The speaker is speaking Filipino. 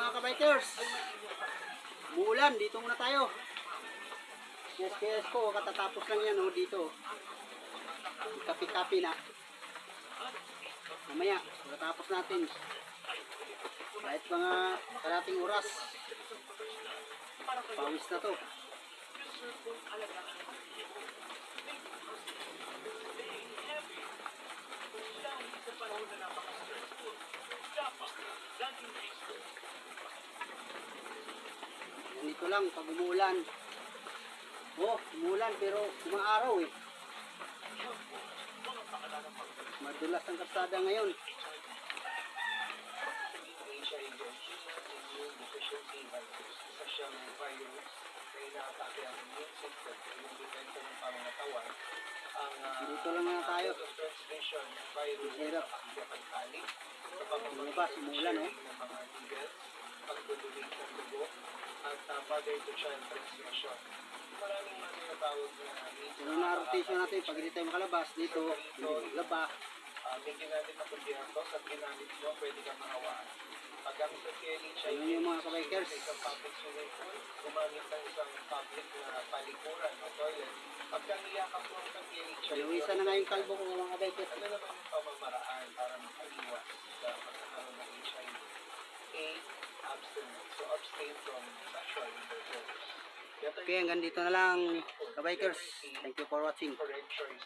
mga kabikers. Umuulan, dito muna tayo. Yes ko, katatapos lang yan dito. Kapi-kapi na. Mamaya, katapos natin. Kahit mga kalating oras. Pawis na to. Ganito lang pag umuulan. Umuulan pero umaaraw eh. Madulas ang kalsada ngayon. Dito lang na tayo. Hirap. Lumabas, umuulan Ano na rotation natin pag hindi tayo makalabas dito, hindi maglaba. Bigyan natin ng pagbihantos at ginamit mo, pwede kang makawaan. Paggamit ng KLH ay yung mga kabikers. isang public swimming pool, gumamit ng isang public na palikuran o toilet. Pagka niyakap mo ng KLH ay Luwisan na nga yung kalbo ko mga kabikers. ano naman yung pamamaraan para makaliwas sa pagkakaroon ng HIV? A. Abstinence. So abstain from sexual intercourse. Okay, hanggang dito na lang kabikers. Thank you for watching. Correct choice.